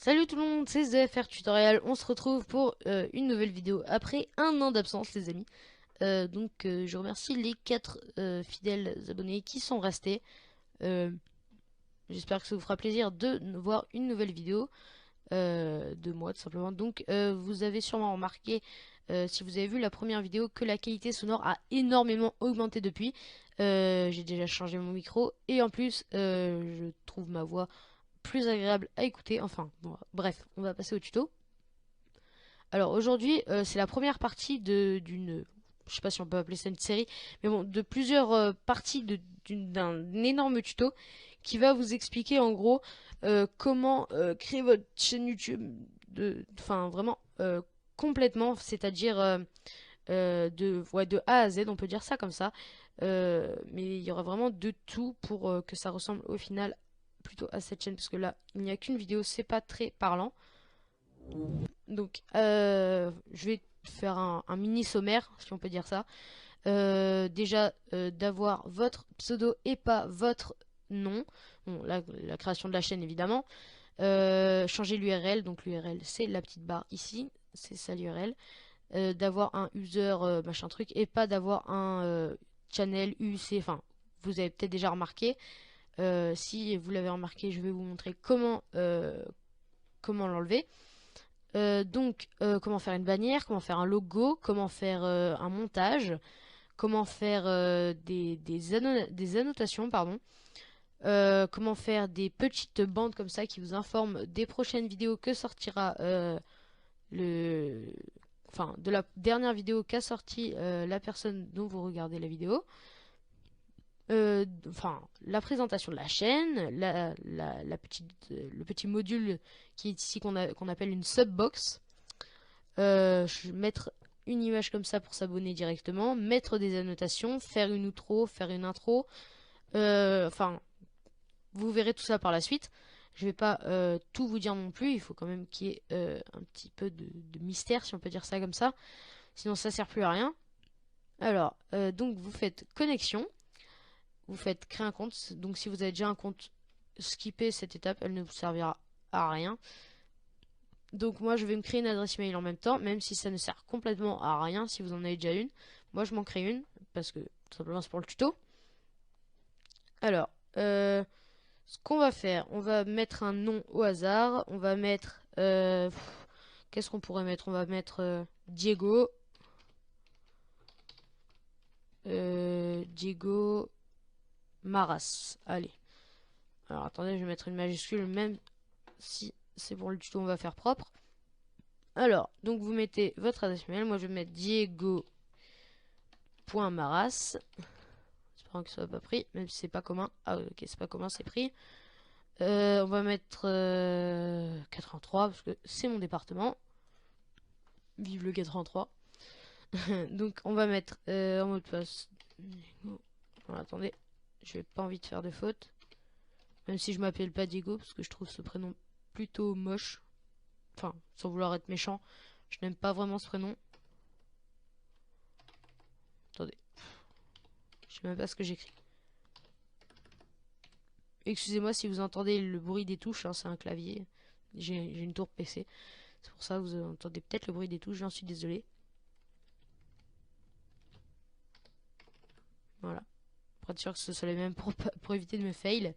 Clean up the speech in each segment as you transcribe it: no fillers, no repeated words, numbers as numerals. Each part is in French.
Salut tout le monde, c'est ZFR Tutorial. On se retrouve pour une nouvelle vidéo après un an d'absence, les amis. Je remercie les 4 fidèles abonnés qui sont restés. Euh, J'espère que ça vous fera plaisir de voir une nouvelle vidéo de moi, tout simplement. Vous avez sûrement remarqué, si vous avez vu la première vidéo, que la qualité sonore a énormément augmenté depuis. J'ai déjà changé mon micro et en plus, je trouve ma voix plus agréable à écouter. Enfin, bon, bref, on va passer au tuto. Alors aujourd'hui, c'est la première partie je sais pas si on peut appeler ça une série, mais bon, de plusieurs parties d'un énorme tuto qui va vous expliquer en gros comment créer votre chaîne YouTube enfin vraiment complètement, c'est-à-dire de A à Z, on peut dire ça comme ça. Mais il y aura vraiment de tout pour que ça ressemble au final plutôt à cette chaîne, parce que là, il n'y a qu'une vidéo, c'est pas très parlant. Je vais faire un mini sommaire, si on peut dire ça. Déjà, d'avoir votre pseudo et pas votre nom. Bon, la création de la chaîne, évidemment. Changer l'URL. Donc, l'URL, c'est la petite barre ici. C'est ça l'URL. D'avoir un user, machin truc, et pas d'avoir un channel UC. Enfin, vous avez peut-être déjà remarqué. Si vous l'avez remarqué, je vais vous montrer comment l'enlever. Comment faire une bannière, comment faire un logo, comment faire un montage, comment faire des annotations, pardon. Comment faire des petites bandes comme ça qui vous informent des prochaines vidéos que sortira le... Enfin, de la dernière vidéo qu'a sorti la personne dont vous regardez la vidéo. Enfin, la présentation de la chaîne, le petit module qui est ici qu'on appelle une subbox. Mettre une image comme ça pour s'abonner directement, mettre des annotations, faire une outro, faire une intro. Enfin, vous verrez tout ça par la suite. Je vais pas tout vous dire non plus, il faut quand même qu'il y ait un petit peu de mystère, si on peut dire ça comme ça. Sinon, ça sert plus à rien. Alors, donc vous faites connexion, vous faites créer un compte. Donc si vous avez déjà un compte, skippez cette étape, elle ne vous servira à rien. Donc moi je vais me créer une adresse email en même temps, même si ça ne sert complètement à rien si vous en avez déjà une. Moi je m'en crée une, parce que tout simplement c'est pour le tuto. Alors, ce qu'on va faire, on va mettre un nom au hasard. On va mettre... qu'est-ce qu'on pourrait mettre? On va mettre Diego. Diego Maras. Allez. Alors attendez, je vais mettre une majuscule, même si c'est pour le tuto, on va faire propre. Alors, donc vous mettez votre adresse mail. Moi je vais mettre Diego.maras. J'espère que ça va pas pris, même si c'est pas commun. Ah ok, c'est pas commun, c'est pris. On va mettre 83 parce que c'est mon département. Vive le 83. Donc on va mettre en mot de passe. Voilà, attendez, j'ai pas envie de faire de faute. Même si je m'appelle pas Diego parce que je trouve ce prénom plutôt moche. Enfin, sans vouloir être méchant, je n'aime pas vraiment ce prénom. Attendez, je sais même pas ce que j'écris. Excusez-moi si vous entendez le bruit des touches, hein, c'est un clavier. J'ai une tour PC. C'est pour ça que vous entendez peut-être le bruit des touches, j'en suis désolé. Voilà. Pour être sûr que ce soit les mêmes pour éviter de me fail.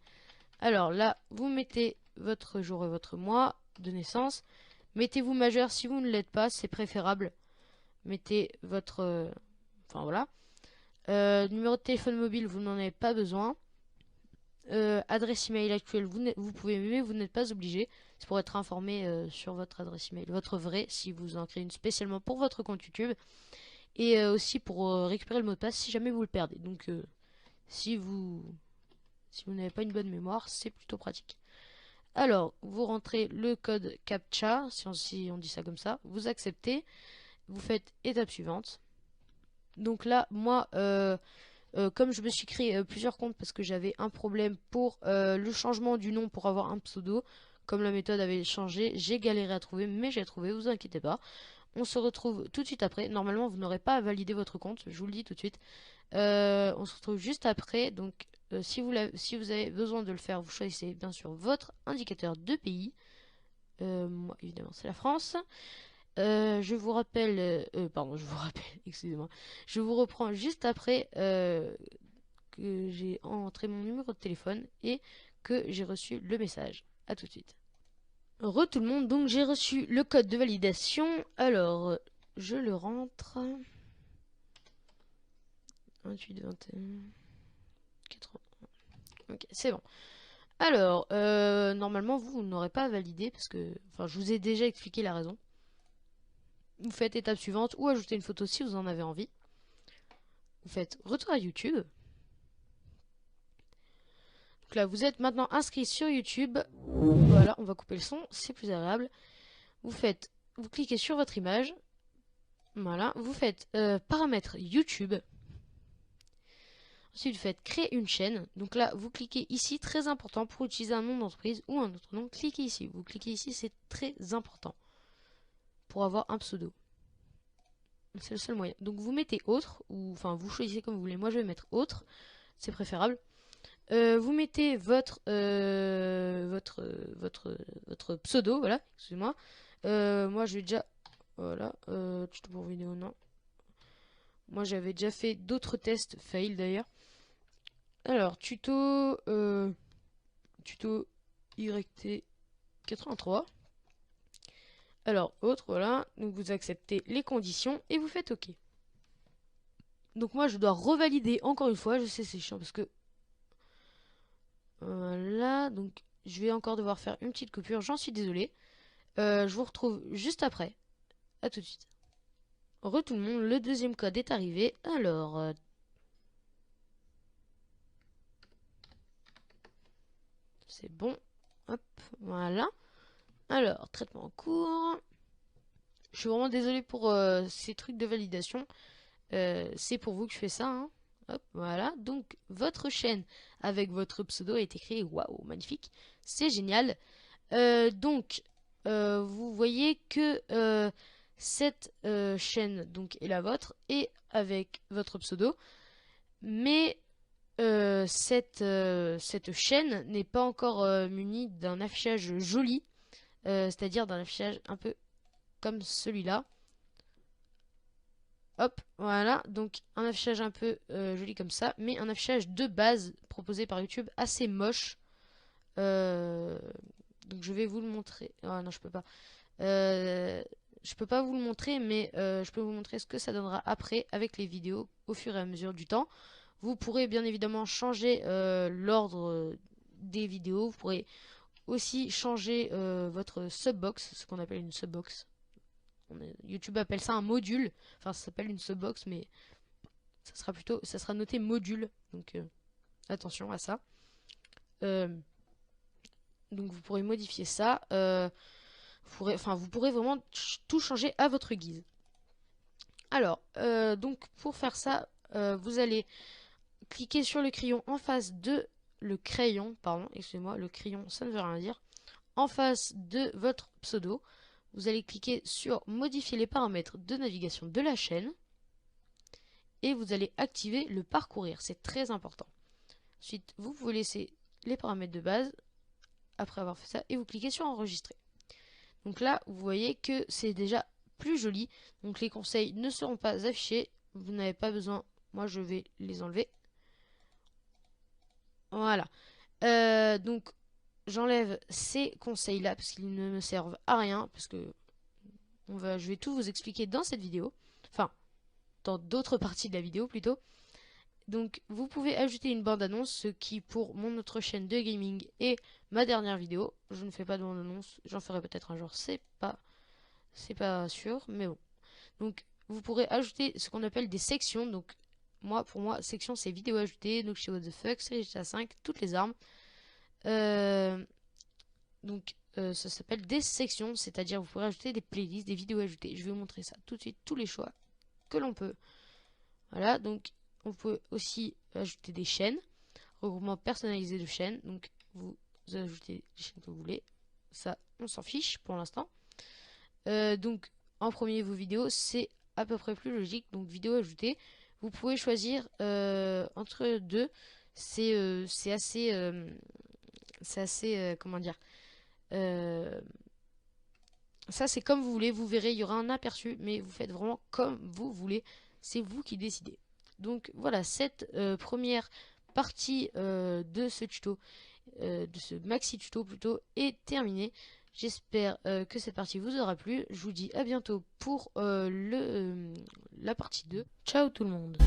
Alors là, vous mettez votre jour et votre mois de naissance. Mettez-vous majeur si vous ne l'êtes pas, c'est préférable. Mettez votre... enfin voilà. Numéro de téléphone mobile, vous n'en avez pas besoin. Adresse email actuelle, vous pouvez, mais vous n'êtes pas obligé. C'est pour être informé sur votre adresse email, votre vraie, si vous en créez une spécialement pour votre compte YouTube. Et aussi pour récupérer le mot de passe si jamais vous le perdez. Donc si vous n'avez pas une bonne mémoire, c'est plutôt pratique. Alors, vous rentrez le code CAPTCHA, si on dit ça comme ça, vous acceptez, vous faites étape suivante. Donc là, moi, comme je me suis créé plusieurs comptes parce que j'avais un problème pour le changement du nom pour avoir un pseudo, comme la méthode avait changé, j'ai galéré à trouver, mais j'ai trouvé, vous inquiétez pas. On se retrouve tout de suite après. Normalement, vous n'aurez pas à valider votre compte, je vous le dis tout de suite. On se retrouve juste après. Donc, si vous avez besoin de le faire, vous choisissez bien sûr votre indicateur de pays. Moi, évidemment, c'est la France. Je vous rappelle, pardon, je vous rappelle, excusez-moi. Je vous reprends juste après que j'ai entré mon numéro de téléphone et que j'ai reçu le message. À tout de suite. Re tout le monde, donc j'ai reçu le code de validation. Alors, je le rentre. 28, 21, 80. Ok, c'est bon. Alors, normalement, vous n'aurez pas validé parce que, enfin, je vous ai déjà expliqué la raison. Vous faites étape suivante ou ajoutez une photo si vous en avez envie. Vous faites retour à YouTube. Donc là, vous êtes maintenant inscrit sur YouTube. Voilà, on va couper le son, c'est plus agréable. Vous cliquez sur votre image. Voilà, vous faites paramètres YouTube. Ensuite, vous faites créer une chaîne. Donc là, vous cliquez ici, très important pour utiliser un nom d'entreprise ou un autre nom. Cliquez ici. Vous cliquez ici, c'est très important pour avoir un pseudo. C'est le seul moyen. Donc vous mettez autre, ou enfin vous choisissez comme vous voulez. Moi je vais mettre autre, c'est préférable. Vous mettez votre pseudo, voilà, excusez-moi. Moi je vais déjà, voilà, tuto pour vidéo, non. Moi j'avais déjà fait d'autres tests fail d'ailleurs. Alors tuto YT83. Alors autre, voilà, donc vous acceptez les conditions et vous faites OK. Donc moi je dois revalider encore une fois, je sais c'est chiant parce que voilà, donc je vais encore devoir faire une petite coupure, j'en suis désolé. Je vous retrouve juste après. À tout de suite. Re tout le monde, le deuxième code est arrivé. Alors, c'est bon. Hop, voilà. Alors, traitement en cours. Je suis vraiment désolé pour ces trucs de validation. C'est pour vous que je fais ça, hein. Hop, voilà. Donc, votre chaîne avec votre pseudo a été créée. Waouh, magnifique. C'est génial. Donc, vous voyez que cette chaîne donc est la vôtre et avec votre pseudo, mais cette chaîne n'est pas encore munie d'un affichage joli, c'est-à-dire d'un affichage un peu comme celui-là. Hop, voilà, donc un affichage un peu joli comme ça, mais un affichage de base proposé par YouTube assez moche. Donc je vais vous le montrer. Ah non, je peux pas. Je peux pas vous le montrer, mais je peux vous montrer ce que ça donnera après avec les vidéos au fur et à mesure du temps. Vous pourrez bien évidemment changer l'ordre des vidéos. Vous pourrez aussi changer votre subbox, ce qu'on appelle une subbox. YouTube appelle ça un module. Enfin, ça s'appelle une subbox, mais ça sera noté module. Donc attention à ça. Donc vous pourrez modifier ça. Vous pourrez vraiment tout changer à votre guise. Alors, donc pour faire ça, vous allez cliquer sur le crayon en face de le crayon, pardon, excusez-moi, le crayon, ça ne veut rien dire. En face de votre pseudo, vous allez cliquer sur modifier les paramètres de navigation de la chaîne et vous allez activer le parcourir, c'est très important. Ensuite, vous pouvez laisser les paramètres de base après avoir fait ça et vous cliquez sur enregistrer. Donc là, vous voyez que c'est déjà plus joli. Donc les conseils ne seront pas affichés. Vous n'avez pas besoin. Moi, je vais les enlever. Voilà. Donc, j'enlève ces conseils-là parce qu'ils ne me servent à rien. Parce que je vais tout vous expliquer dans cette vidéo. Enfin, dans d'autres parties de la vidéo plutôt. Donc, vous pouvez ajouter une bande-annonce, ce qui, pour mon autre chaîne de gaming et ma dernière vidéo, je ne fais pas de bande-annonce. J'en ferai peut-être un jour. C'est pas sûr, mais bon. Donc, vous pourrez ajouter ce qu'on appelle des sections. Donc, pour moi, section, c'est vidéo ajoutée. Donc, chez What the Fuck, série GTA 5, toutes les armes. Ça s'appelle des sections, c'est-à-dire vous pourrez ajouter des playlists, des vidéos ajoutées. Je vais vous montrer ça tout de suite, tous les choix que l'on peut. Voilà, donc, on peut aussi ajouter des chaînes, regroupement personnalisé de chaînes. Donc, vous ajoutez les chaînes que vous voulez. Ça, on s'en fiche pour l'instant. Donc, en premier, vos vidéos, c'est à peu près plus logique. Donc, vidéo ajoutée. Vous pouvez choisir entre deux. C'est assez, comment dire, Ça, c'est comme vous voulez. Vous verrez, il y aura un aperçu, mais vous faites vraiment comme vous voulez. C'est vous qui décidez. Donc voilà, cette première partie de ce tuto, de ce maxi tuto plutôt, est terminée. J'espère que cette partie vous aura plu. Je vous dis à bientôt pour la partie 2. Ciao tout le monde.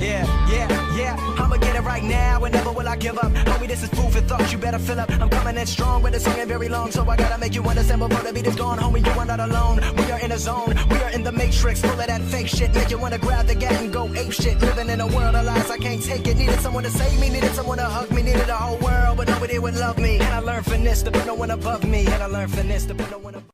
Yeah, yeah, yeah, I'ma get it right now and never will I give up. Homie, this is food for thought, you better fill up. I'm coming in strong, but the song ain't very long, so I gotta make you understand before the beat is gone. Homie, you are not alone, we are in a zone, we are in the matrix, full of that fake shit. Make you wanna grab the gat and go ape shit. Living in a world of lies, I can't take it. Needed someone to save me, needed someone to hug me. Needed a whole world, but nobody would love me. And I learned finesse to put no one above me. And I learned finesse to put no one above me.